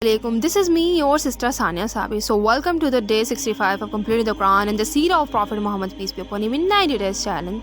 Alaikum. This is me, your sister Sania Sabi. So welcome to the day 65 of completing the Quran and the Seerah of Prophet Muhammad peace be upon him in 90 days challenge.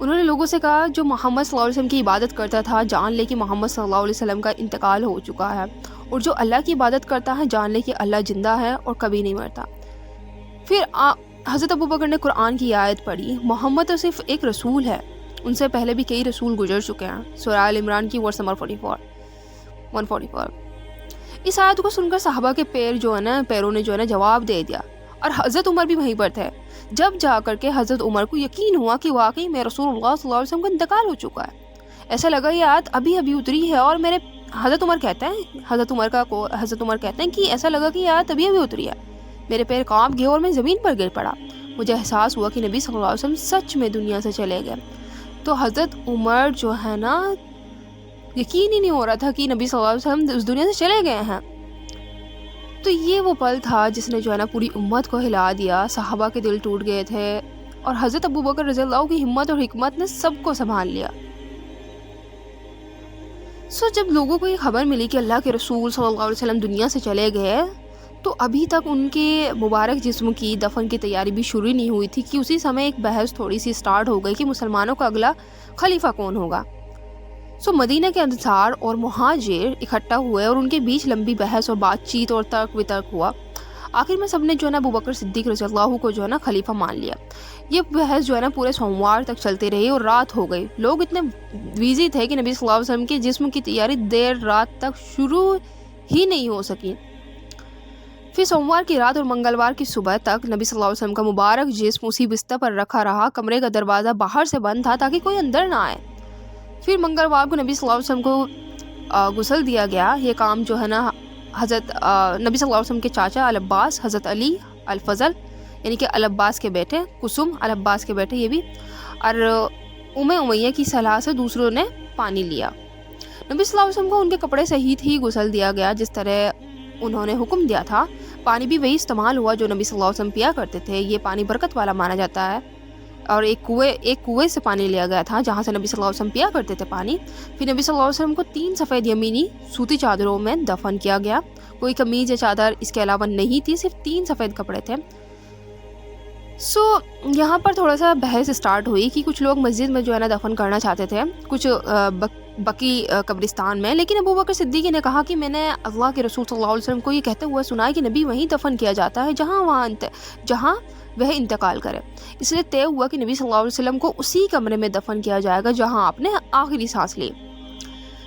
انہوں نے لوگوں سے کہا جو محمد صلی اللہ علیہ وسلم کی عبادت کرتا تھا جان لے کہ محمد صلی اللہ علیہ وسلم کا انتقال ہو چکا ہے، اور جو اللہ کی عبادت کرتا ہے جان لے کہ اللہ زندہ ہے اور کبھی نہیں مرتا۔ پھر حضرت ابوبکر نے قرآن کی آیت پڑھی، محمد تو صرف ایک رسول ہے، ان سے پہلے بھی کئی رسول گزر چکے ہیں، سورہ آل عمران کی ورس نمبر 144۔ اس آیت کو سن کر صحابہ کے پیروں نے جواب دے دیا، اور حضرت عمر بھی وہیں پر تھے، جب جا کر کے حضرت عمر کو یقین ہوا کہ واقعی میں رسول اللہ صلی اللہ علیہ وسلم کا انتقال ہو چکا ہے۔ ایسا لگا یہ آیت ابھی اتری ہے، اور حضرت عمر کہتے ہیں کہ ایسا لگا کہ یہ آیت ابھی اتری ہے، میرے پیر کانپ گئے اور میں زمین پر گر پڑا، مجھے احساس ہوا کہ نبی صلی اللہ علیہ وسلم سچ میں دنیا سے چلے گئے۔ تو حضرت عمر یقین ہی نہیں ہو رہا تھا کہ نبی صلی اللہ علیہ وسلم اس دنیا سے چلے گئے ہیں۔ تو یہ وہ پل تھا جس نے پوری امت کو ہلا دیا، صحابہ کے دل ٹوٹ گئے تھے، اور حضرت ابوبکر رضی اللہ کی ہمت اور حکمت نے سب کو سنبھال لیا۔ جب لوگوں کو یہ خبر ملی کہ اللہ کے رسول صلی اللہ علیہ وسلم دنیا سے چلے گئے، تو ابھی تک ان کے مبارک جسم کی دفن کی تیاری بھی شروع نہیں ہوئی تھی کہ اسی سمے ایک بحث تھوڑی سی سٹارٹ ہو گئی کہ مسلمانوں کا اگلا خلیفہ کون ہوگا۔ مدینہ کے انصار اور مہاجر اکٹھا ہوئے، اور ان کے بیچ لمبی بحث اور بات چیت اور ترک وترک ہوا۔ آخر میں سب نے ابوبکر صدیق رضی اللہ کو خلیفہ مان لیا۔ یہ بحث پورے سوموار تک چلتی رہی اور رات ہو گئی۔ لوگ اتنے بیزی تھے کہ نبی صلی اللہ علیہ وسلم کے جسم کی تیاری دیر رات تک شروع ہی نہیں ہو سکی۔ پھر سوموار کی رات اور منگلوار کی صبح تک نبی صلی اللہ علیہ وسلم کا مبارک جسم اسی بستر پر رکھا رہا، کمرے کا دروازہ باہر سے بند تھا تاکہ کوئی اندر نہ آئے۔ پھر منگلوار کو نبی صلی اللہ علیہ وسلم کو غسل دیا گیا۔ یہ کام حضرت نبی صلی اللہ علیہ وسلم کے چاچا العباس، حضرت علی الفضل یعنی کہ العباس کے بیٹے، قسم العباس کے بیٹے، یہ بھی، اور امیہ کی صلاح سے دوسروں نے پانی لیا۔ نبی صلی اللہ علیہ وسلم کو ان کے کپڑے سہیت ہی غسل دیا گیا جس طرح انہوں نے حکم دیا تھا۔ پانی بھی وہی استعمال ہوا جو نبی صلی اللہ علیہ وسلم پیا کرتے تھے۔ یہ پانی برکت والا مانا جاتا ہے، اور ایک کنویں سے پانی لیا گیا تھا جہاں سے نبی صلی اللہ علیہ وسلم پیا کرتے تھے پانی۔ پھر نبی صلی اللہ علیہ وسلم کو 3 سفید یمینی سوتی چادروں میں دفن کیا گیا، کوئی قمیض یا چادر اس کے علاوہ نہیں تھی، صرف 3 سفید کپڑے تھے۔ یہاں پر تھوڑا سا بحث سٹارٹ ہوئی کہ کچھ لوگ مسجد میں دفن کرنا چاہتے تھے، کچھ بقی قبرستان میں، لیکن ابوبکر صدیق نے کہا کہ میں نے اللہ کے رسول صلی اللہ علیہ وسلم کو یہ کہتے ہوئے سنا ہے کہ نبی وہیں دفن کیا جاتا ہے جہاں وہ انتقال کرے، اس لیے طے ہوا کہ نبی صلی اللہ علیہ وسلم کو اسی کمرے میں دفن کیا جائے گا جہاں آپ نے آخری سانس لی۔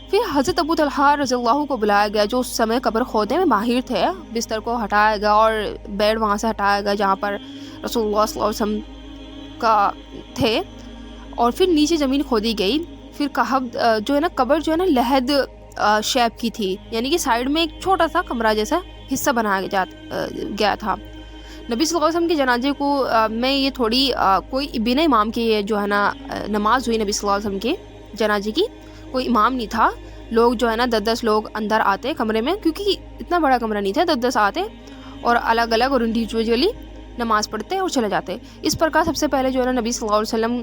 پھر حضرت ابو طلحہ رضی اللہ کو بلایا گیا جو اس سمے قبر کھودنے میں ماہر تھے۔ بستر کو ہٹایا گیا اور بیڈ وہاں سے ہٹایا گیا جہاں پر رسول اللہ صلی اللہ علیہ وسلم کا تھے، اور پھر نیچے زمین کھودی گئی۔ پھر قبر لحد شیپ کی تھی، یعنی کہ سائیڈ میں ایک چھوٹا سا کمرہ جیسا حصہ بنایا گیا تھا۔ نبی صلی اللہ علیہ وسلم کے جنازے کو میں یہ تھوڑی کوئی بنا امام کی نماز ہوئی نبی صلی اللہ علیہ وسلم کے جنازے کی، کوئی امام نہیں تھا۔ لوگ 10 لوگ اندر آتے کمرے میں، کیونکہ اتنا بڑا کمرہ نہیں تھا، 10 آتے اور الگ الگ اور انڈیویجولی نماز پڑھتے اور چلے جاتے۔ اس پرکار سب سے پہلے نبی صلی اللہ علیہ وسلم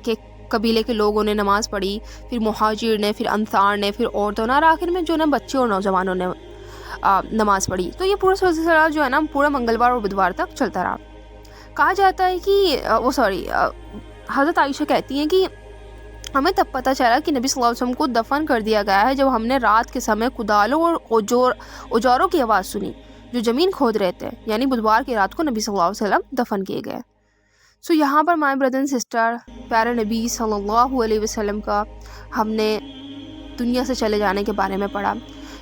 کے قبیلے کے لوگوں نے نماز پڑھی، پھر مہاجر نے، پھر انصار نے، پھر عورتوں نے، اور آخر میں بچے اور نوجوانوں نے نماز پڑھی۔ تو یہ پورا سلسلہ پورا منگلوار اور بدوار تک چلتا رہا۔ کہا جاتا ہے کہ حضرت عائشہ کہتی ہیں کہ ہمیں تب پتہ چلا کہ نبی صلی اللہ علیہ وسلم کو دفن کر دیا گیا ہے جب ہم نے رات کے سمے کدالوں اور اوزاروں کی آواز سنی جو زمین کھود رہے تھے، یعنی بدوار کی رات کو نبی صلی اللہ علیہ وسلم دفن کیے گئے۔ یہاں پر مائی بردر اینڈ سسٹر، پیارے نبی صلی اللہ علیہ وسلم کا ہم نے دنیا سے چلے جانے کے بارے میں پڑھا۔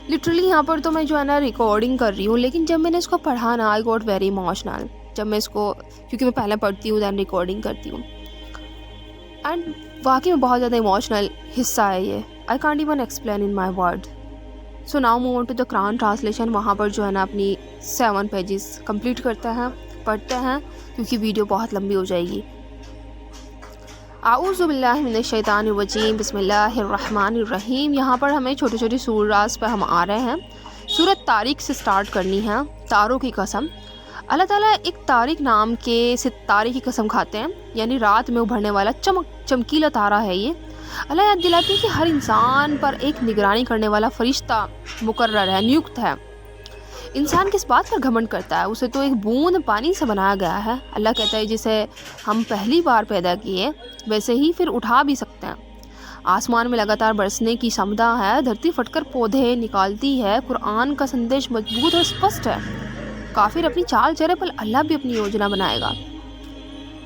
لٹرلی یہاں پر تو میں ریکارڈنگ کر رہی ہوں، لیکن جب میں نے اس کو پڑھا نا، آئی گاٹ ویری ایموشنل، جب میں اس کو، کیونکہ میں پہلے پڑھتی ہوں دین ریکارڈنگ کرتی ہوں، اینڈ واقعی میں بہت زیادہ ایموشنل حصہ ہے یہ، I can't even explain in my word. Now move on to the Quran translation. وہاں پر اپنی 7 پیجز کمپلیٹ کرتے ہیں، پڑھتے ہیں، کیونکہ ویڈیو بہت لمبی ہو جائے گی۔ اعوذ باللہ من الشیطان الرجیم، بسم اللہ الرحمن الرحیم۔ یہاں پر ہمیں چھوٹی چھوٹی سورات پہ ہم آ رہے ہیں۔ سورت طارق سے سٹارٹ کرنی ہے، تاروں کی قسم۔ اللہ تعالیٰ ایک طارق نام کے ستارے کی قسم کھاتے ہیں، یعنی رات میں ابھرنے والا چمکیلا تارا ہے یہ۔ اللہ یاد دلاتے ہیں کہ ہر انسان پر ایک نگرانی کرنے والا فرشتہ مقرر ہے، نیوکت ہے۔ انسان کس بات پر گھمنڈ کرتا ہے؟ اسے تو ایک بوند پانی سے بنایا گیا ہے۔ اللہ کہتا ہے جسے ہم پہلی بار پیدا کیے ویسے ہی پھر اٹھا بھی سکتے ہیں۔ آسمان میں لگاتار برسنے کی سمدہ ہے، دھرتی پھٹ کر پودے نکالتی ہے۔ قرآن کا سندیش مضبوط اور اسپشٹ ہے۔ کافر اپنی چال چلے پر اللہ بھی اپنی یوجنا بنائے گا۔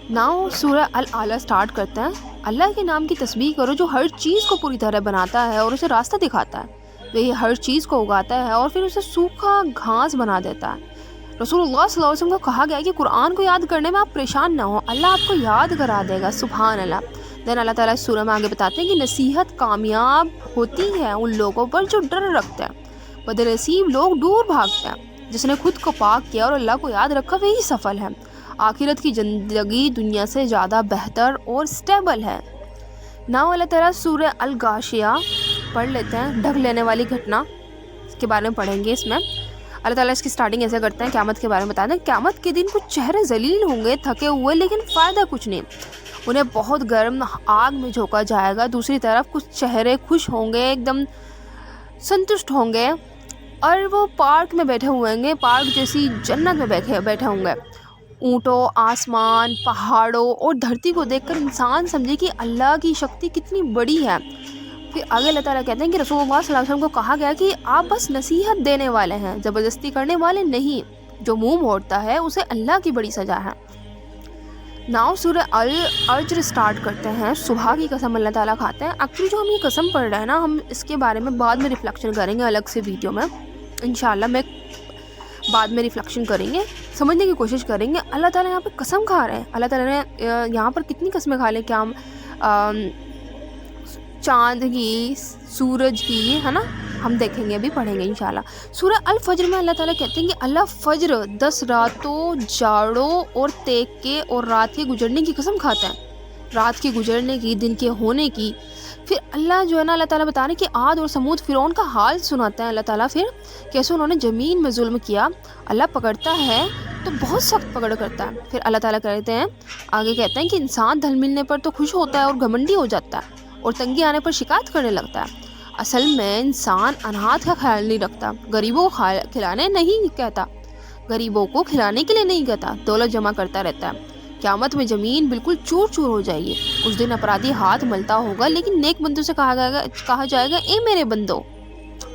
ناؤ سورہ الاعلیٰ سٹارٹ کرتے ہیں۔ اللہ کے نام کی تسبیح کرو جو ہر چیز کو پوری طرح بناتا ہے اور اسے راستہ دکھاتا ہے۔ وہی ہر چیز کو اگاتا ہے اور پھر اسے سوکھا گھاس بنا دیتا ہے۔ رسول اللہ صلی اللہ علیہ وسلم کو کہا گیا کہ قرآن کو یاد کرنے میں آپ پریشان نہ ہوں، اللہ آپ کو یاد کرا دے گا۔ سبحان اللہ۔ دین اللہ تعالیٰ اس سورہ میں آگے بتاتے ہیں کہ نصیحت کامیاب ہوتی ہے ان لوگوں پر جو ڈر رکھتے ہیں، بدنصیب لوگ دور بھاگتے ہیں۔ جس نے خود کو پاک کیا اور اللہ کو یاد رکھا وہی سفل ہے۔ آخرت کی زندگی دنیا سے زیادہ بہتر اور سٹیبل ہے۔ ناؤ اللہ تعالیٰ سورہ الغاشیہ پڑھ لیتے ہیں۔ ڈھک لینے والی گھٹنا کے بارے میں پڑھیں گے۔ اس میں اللہ تعالیٰ اس کی سٹارٹنگ ایسے کرتے ہیں، قیامت کے بارے میں بتاتے ہیں۔ قیامت کے دن کچھ چہرے ذلیل ہوں گے، تھکے ہوئے، لیکن فائدہ کچھ نہیں، انہیں بہت گرم آگ میں جھونکا جائے گا۔ دوسری طرف کچھ چہرے خوش ہوں گے، ایک دم سنتشٹ ہوں گے، اور وہ پارک میں بیٹھے ہوئے ہوں گے، پارک جیسی جنت میں بیٹھے ہوں گے۔ اونٹوں، آسمان، پہاڑوں اور دھرتی کو دیکھ کر انسان سمجھے کہ اللہ کی شکتی کتنی بڑی ہے۔ پھر آگے اللہ تعالیٰ کہتے ہیں کہ رسول اللہ صلی اللہ علیہ وسلم کو کہا گیا کہ آپ بس نصیحت دینے والے ہیں، زبردستی کرنے والے نہیں۔ جو منہ موڑتا ہے اسے اللہ کی بڑی سزا ہے۔ ناؤ سورہ الفجر سٹارٹ کرتے ہیں۔ صبح کی قسم اللہ تعالیٰ کھاتے ہیں۔ ایکچولی جو ہم یہ قسم پڑھ رہے ہیں نا، ہم اس کے بارے میں بعد میں ریفلیکشن کریں گے الگ سے ویڈیو میں انشاءاللہ۔ میں بعد میں ریفلیکشن کریں گے، سمجھنے کی کوشش کریں گے۔ اللہ تعالیٰ یہاں پہ قسم کھا رہے ہیں۔ اللہ تعالیٰ نے یہاں پر کتنی قسمیں کھا لیں، کیا ہم چاند کی، سورج کی، ہے نا، ہم دیکھیں گے، ابھی پڑھیں گے انشاءاللہ۔ سورہ الفجر میں اللہ تعالیٰ کہتے ہیں کہ اللہ فجر 10 راتوں، جاڑوں اور تیگ کے اور رات کے گزرنے کی قسم کھاتا ہے، رات کے گزرنے کی، دن کے ہونے کی۔ پھر اللہ جو ہے نا، اللہ تعالیٰ بتا رہے ہیں کہ عاد اور سمود فرعون کا حال سناتا ہے اللہ تعالیٰ، پھر کیسے انہوں نے زمین میں ظلم کیا۔ اللہ پکڑتا ہے تو بہت سخت پکڑ کرتا ہے۔ پھر اللہ تعالیٰ کہتے ہیں، آگے کہتے ہیں کہ انسان دھن ملنے پر تو خوش ہوتا ہے اور گھمنڈی ہو جاتا ہے، اور تنگی آنے پر شکایت کرنے لگتا ہے۔ اصل میں انسان اناتھ کا خیال نہیں رکھتا، غریبوں کو کھلانے نہیں کہتا، غریبوں کو کھلانے کے لیے نہیں کہتا، دولت جمع کرتا رہتا ہے۔ قیامت میں زمین بالکل چور چور ہو جائے گی۔ اس دن اپرادھی ہاتھ ملتا ہوگا، لیکن نیک بندوں سے کہا جائے گا، اے میرے بندو،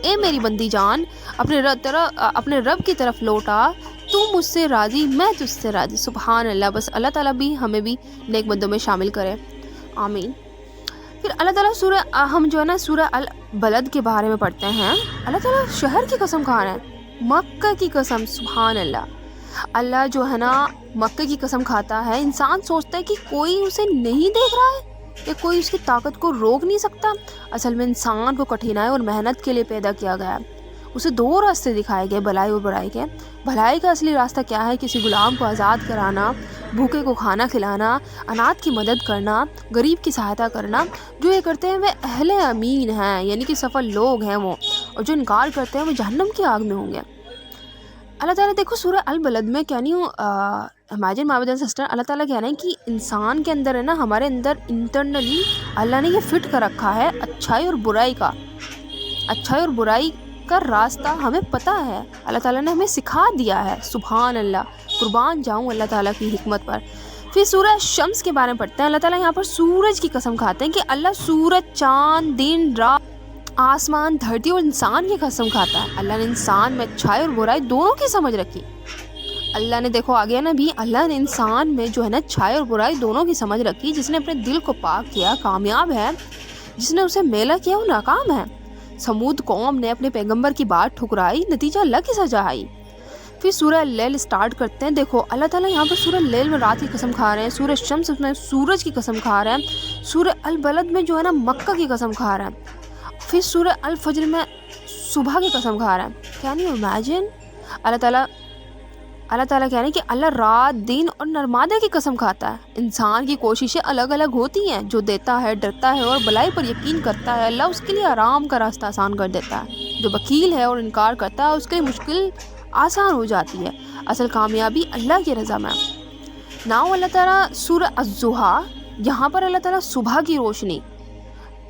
اے میری بندی جان، اپنے رب کی طرف لوٹا، تو مجھ سے راضی، میں تجھ سے راضی۔ سبحان اللہ۔ بس اللہ تعالیٰ بھی ہمیں بھی نیک بندوں میں شامل کرے، آمین۔ پھر اللہ تعالیٰ ہم جو ہے نا سورہ البلد کے بارے میں پڑھتے ہیں۔ اللہ تعالیٰ شہر کی قسم کھا رہے ہیں، مکہ کی قسم۔ سبحان اللہ۔ اللہ جو ہے نا مکہ کی قسم کھاتا ہے۔ انسان سوچتا ہے کہ کوئی اسے نہیں دیکھ رہا ہے کہ کوئی اس کی طاقت کو روک نہیں سکتا۔ اصل میں انسان کو کٹھنائی اور محنت کے لیے پیدا کیا گیا ہے۔ اسے 2 راستے دکھائے گئے، بھلائی اور برائی کے۔ بھلائی کا اصلی راستہ کیا ہے؟ کسی غلام کو آزاد کرانا، بھوکے کو کھانا کھلانا، اناتھ کی مدد کرنا، غریب کی سہایتا کرنا۔ جو یہ کرتے ہیں وہ اہل امین ہیں، یعنی کہ سفل لوگ ہیں وہ، اور جو انکار کرتے ہیں وہ جہنم کی آگ میں ہوں گے۔ اللہ تعالیٰ دیکھو سورہ البلد میں کیا نہیں امیجن مائی برادر سسٹر، اللہ تعالیٰ کہہ رہے ہیں کہ انسان کے اندر ہے نا، ہمارے اندر انٹرنلی اللہ نے یہ فٹ کر رکھا ہے اچھائی اور برائی کا، اچھائی اور برائی کا راستہ ہمیں پتہ ہے، اللہ تعالیٰ نے ہمیں سکھا دیا ہے۔ سبحان اللہ، قربان جاؤں اللہ تعالیٰ کی حکمت پر۔ پھر سورہ شمس کے بارے میں پڑھتے ہیں۔ اللہ تعالیٰ یہاں پر سورج کی قسم کھاتے ہیں کہ اللہ سورج، چاند، دن، رات، آسمان، دھرتی اور انسان کی قسم کھاتا ہے۔ اللہ نے انسان میں اچھائی اور برائی دونوں کی سمجھ رکھی۔ اللہ نے دیکھو آگے نا بھی، اللہ نے انسان میں جو ہے نا اچھائی اور برائی دونوں کی سمجھ رکھی۔ جس نے اپنے دل کو پاک کیا کامیاب ہے، جس نے اسے میلا کیا وہ ناکام ہے۔ سمود قوم نے اپنے پیغمبر کی بات ٹھکرائی، نتیجہ اللہ کی سزا آئی۔ پھر سورہ اللیل سٹارٹ کرتے ہیں۔ دیکھو اللہ تعالیٰ یہاں پر سورہ اللیل میں رات کی قسم کھا رہے ہیں، سورہ شمس میں سورج کی قسم کھا رہے ہیں، سورہ البلد میں جو ہے نا مکہ کی قسم کھا رہے ہیں، پھر سورہ الفجر میں صبح کی قسم کھا رہے ہیں۔ کیا نہیں امیجن، اللہ تعالیٰ کہہ رہے ہیں کہ اللہ رات، دن اور نرمادے کی قسم کھاتا ہے۔ انسان کی کوششیں الگ الگ ہوتی ہیں، جو دیتا ہے، ڈرتا ہے اور بلائی پر یقین کرتا ہے، اللہ اس کے لیے آرام کا راستہ آسان کر دیتا ہے۔ جو بخیل ہے اور انکار کرتا ہے، اس کے لیے مشکل آسان ہو جاتی ہے۔ اصل کامیابی اللہ کی رضا میں۔ ناؤ اللہ تعالیٰ سورہ الضحیٰ، یہاں پر اللہ تعالیٰ صبح کی روشنی